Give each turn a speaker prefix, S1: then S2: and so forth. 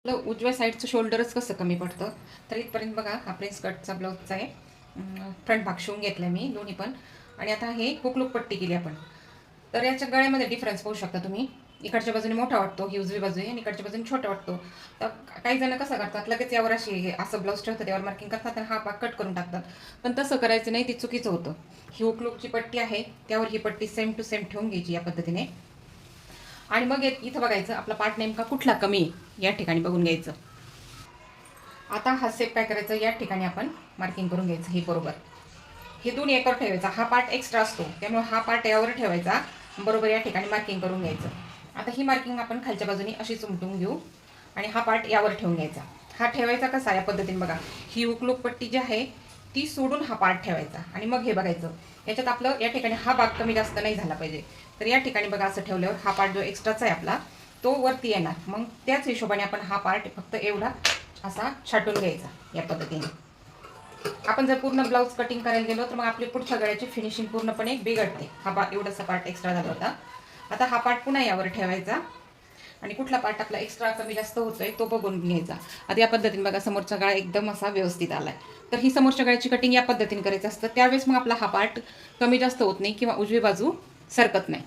S1: आपलं उजव्या साईडचं शोल्डरच कसं कमी पडतं. तर इथपर्यंत बघा हा प्रिन्स कटचा ब्लाऊजचा आहे. फ्रंट भाग शिवून घेतला मी दोन्ही पण. आणि आता हे हुक लूक पट्टी केली आपण. तर याच्या गळ्यामध्ये डिफरन्स पाहू शकता तुम्ही. इकडच्या बाजूने मोठा वाटतो, ही उजवी बाजू आहे, आणि इकडच्या बाजूने छोटा वाटतो. तर काही जण कसं करतात, लगेच यावर असं ब्लाऊज ठेवतात, यावर मार्किंग करतात आणि हा भाग कट करून टाकतात. पण तसं करायचं नाही, ते चुकीचं होतं. ही हुक लूकची पट्टी आहे, त्यावर ही पट्टी सेम टू सेम ठेवून घ्यायची या पद्धतीने. आणि मग इथं बघायचं आपला पार्ट नेमका कुठला कमी आहे, या ठिकाणी बघून घ्यायचं. आता हा सेप काय करायचं, या ठिकाणी आपण मार्किंग करून घ्यायचं. हे बरोबर हे दोन्ही एकावर ठेवायचा. हा पार्ट एक्स्ट्रा असतो, त्यामुळे हा पार्ट यावर ठेवायचा, बरोबर या ठिकाणी मार्किंग करून घ्यायचं. आता ही मार्किंग आपण खालच्या बाजूने अशी चुमटून घेऊ आणि हा पार्ट यावर ठेवून घ्यायचा. हा ठेवायचा कसा, या पद्धतीने बघा. ही हुकलूक पट्टी जी आहे ती सोडून हा पार्ट ठेवायचा आणि मग हे बघायचं. याच्यात आपलं या ठिकाणी हा भाग कमी जास्त नाही झाला पाहिजे. तर या ठिकाणी बघा असं ठेवल्यावर हा पार्ट जो एक्स्ट्राचा आहे आपला तो वरती येणार. मग त्याच हिशोबाने आपण हा पार्ट फक्त एवढा असा छाटून घ्यायचा या पद्धतीने. आपण जर पूर्ण ब्लाऊज कटिंग करायला गेलो तर मग आपली पुढच्या गळ्याची फिनिशिंग पूर्णपणे बिघडते. हा एवढासा पार्ट एक्स्ट्रा झाला होता. आता हा पार्ट पुन्हा यावर ठेवायचा आणि कुठला पार्ट आपला एक्स्ट्रा कमी जास्त होतोय तो बघून घ्यायचा. आता या पद्धतीने बघा समोरचा गळा एकदम असा व्यवस्थित आलाय. तर ही समोरच्या गळ्याची कटिंग या पद्धतीने करायचं असतं. त्यावेळेस मग आपला हा पार्ट कमी जास्त होत नाही किंवा उजवी बाजू सरकत नाही.